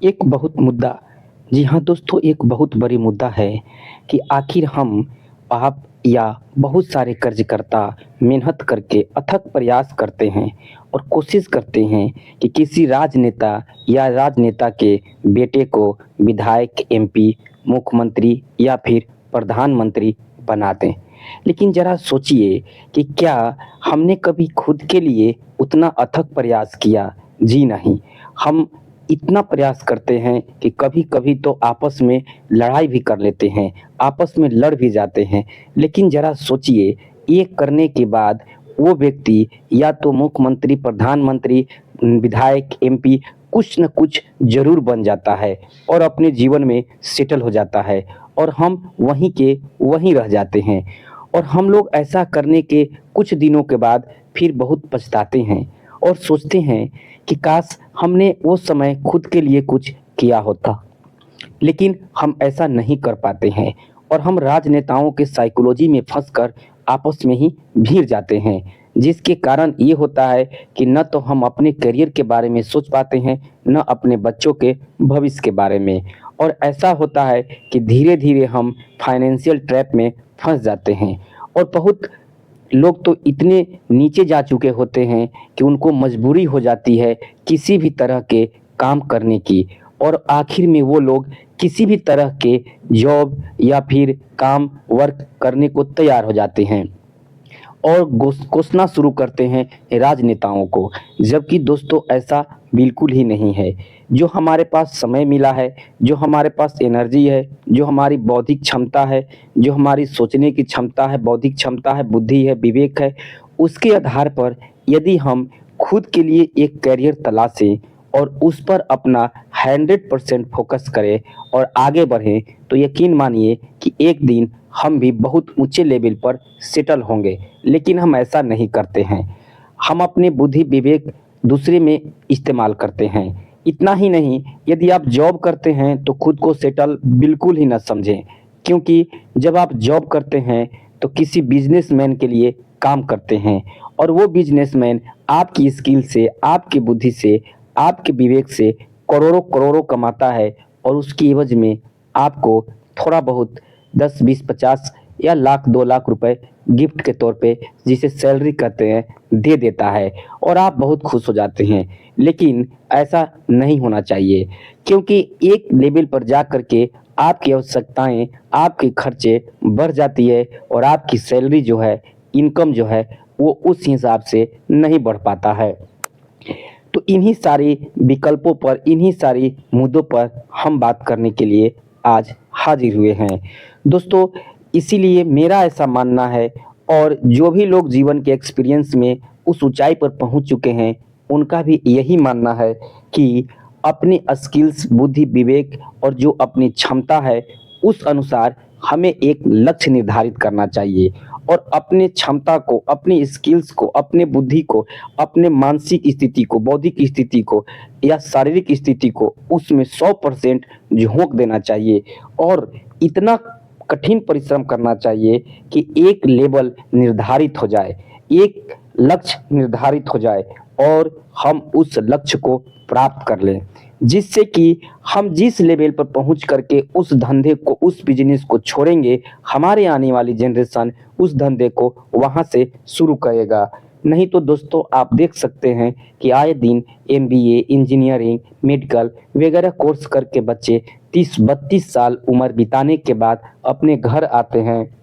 एक बहुत मुद्दा जी हाँ दोस्तों, एक बहुत बड़ी मुद्दा है कि आखिर हम, आप या बहुत सारे कर्ज़कर्ता मेहनत करके अथक प्रयास करते हैं और कोशिश करते हैं कि किसी राजनेता या राजनेता के बेटे को विधायक, एमपी, मुख्यमंत्री या फिर प्रधानमंत्री बना दें। लेकिन ज़रा सोचिए कि क्या हमने कभी खुद के लिए उतना अथक प्रयास किया? जी नहीं। हम इतना प्रयास करते हैं कि कभी-कभी तो आपस में लड़ाई भी कर लेते हैं, आपस में लड़ भी जाते हैं। लेकिन ज़रा सोचिए, ये करने के बाद वो व्यक्ति या तो मुख्यमंत्री, प्रधानमंत्री, विधायक, एमपी कुछ न कुछ ज़रूर बन जाता है और अपने जीवन में सेटल हो जाता है और हम वहीं के वहीं रह जाते हैं। और हम लोग ऐसा करने के कुछ दिनों के बाद फिर बहुत पछताते हैं और सोचते हैं कि काश हमने उस समय खुद के लिए कुछ किया होता। लेकिन हम ऐसा नहीं कर पाते हैं और हम राजनेताओं के साइकोलॉजी में फंसकर आपस में ही भिड़ जाते हैं, जिसके कारण ये होता है कि न तो हम अपने करियर के बारे में सोच पाते हैं, न अपने बच्चों के भविष्य के बारे में। और ऐसा होता है कि धीरे-धीरे हम फाइनेंशियल ट्रैप में फंस जाते हैं और बहुत लोग तो इतने नीचे जा चुके होते हैं कि उनको मजबूरी हो जाती है किसी भी तरह के काम करने की और आखिर में वो लोग किसी भी तरह के जॉब या फिर काम वर्क करने को तैयार हो जाते हैं और कोसना शुरू करते हैं राजनेताओं को। जबकि दोस्तों ऐसा बिल्कुल ही नहीं है। जो हमारे पास समय मिला है, जो हमारे पास एनर्जी है, जो हमारी बौद्धिक क्षमता है, जो हमारी सोचने की क्षमता है, बौद्धिक क्षमता है, बुद्धि है, विवेक है, उसके आधार पर यदि हम खुद के लिए एक करियर तलाशें और उस पर अपना 100% फ़ोकस करें और आगे बढ़ें, तो यकीन मानिए कि एक दिन हम भी बहुत ऊँचे लेवल पर सेटल होंगे। लेकिन हम ऐसा नहीं करते हैं। हम अपने बुद्धि विवेक दूसरे में इस्तेमाल करते हैं। इतना ही नहीं, यदि आप जॉब करते हैं तो खुद को सेटल बिल्कुल ही ना समझें, क्योंकि जब आप जॉब करते हैं तो किसी बिज़नेसमैन के लिए काम करते हैं और वो बिज़नेसमैन आपकी स्किल से, आपकी बुद्धि से, आपके विवेक से करोड़ों-करोड़ों कमाता है और उसकी एवज़ में आपको थोड़ा बहुत 10, 20, 50 या लाख 2 लाख रुपए गिफ्ट के तौर पे, जिसे सैलरी कहते हैं, दे देता है और आप बहुत खुश हो जाते हैं। लेकिन ऐसा नहीं होना चाहिए, क्योंकि एक लेवल पर जा कर के आपकी आवश्यकताएँ, आपके खर्चे बढ़ जाती है और आपकी सैलरी जो है, इनकम जो है, वो उस हिसाब से नहीं बढ़ पाता है। तो इन्हीं सारे विकल्पों पर, इन्हीं सारी मुद्दों पर हम बात करने के लिए आज हाज़िर हुए हैं। दोस्तों, इसीलिए मेरा ऐसा मानना है और जो भी लोग जीवन के एक्सपीरियंस में उस ऊँचाई पर पहुँच चुके हैं, उनका भी यही मानना है कि अपनी स्किल्स, बुद्धि, विवेक और जो अपनी क्षमता है, उस अनुसार हमें एक लक्ष्य निर्धारित करना चाहिए और अपने क्षमता को, अपनी स्किल्स को, अपने बुद्धि को, अपने मानसिक स्थिति को, बौद्धिक स्थिति को या शारीरिक स्थिति को उसमें 100% झोंक देना चाहिए और इतना कठिन परिश्रम करना चाहिए कि एक लेवल निर्धारित हो जाए, एक लक्ष्य निर्धारित हो जाए और हम उस लक्ष्य को प्राप्त कर लें। जिससे कि हम जिस लेवल पर पहुँच कर के उस धंधे को, उस बिज़नेस को छोड़ेंगे, हमारे आने वाली जनरेशन उस धंधे को वहाँ से शुरू करेगा। नहीं तो दोस्तों, आप देख सकते हैं कि आए दिन एमबीए, इंजीनियरिंग, मेडिकल वगैरह कोर्स करके बच्चे 30-32 साल उम्र बिताने के बाद अपने घर आते हैं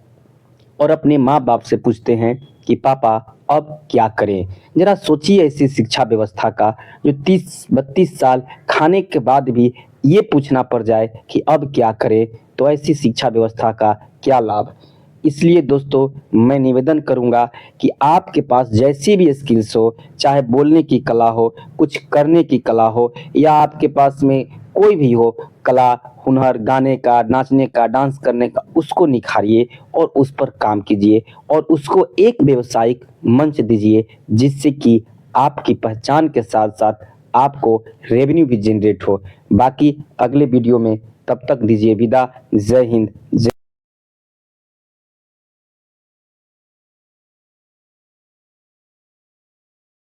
और अपने माँ-बाप से पूछते हैं कि पापा अब क्या करें? ज़रा सोचिए ऐसी शिक्षा व्यवस्था का, जो 30-32 साल खाने के बाद भी ये पूछना पड़ जाए कि अब क्या करें? तो ऐसी शिक्षा व्यवस्था का क्या लाभ? इसलिए दोस्तों, मैं निवेदन करूँगा कि आपके पास जैसी भी स्किल्स हो, चाहे बोलने की कला हो, कुछ करने की कला हो या आपके पास में कोई भी हो कला, हुनर, गाने का, नाचने का, डांस करने का, उसको निखारिए और उस पर काम कीजिए और उसको एक व्यावसायिक मंच दीजिए, जिससे कि आपकी पहचान के साथ-साथ आपको रेवेन्यू भी जनरेट हो। बाकी अगले वीडियो में, तब तक दीजिए विदा। जय हिंद। जय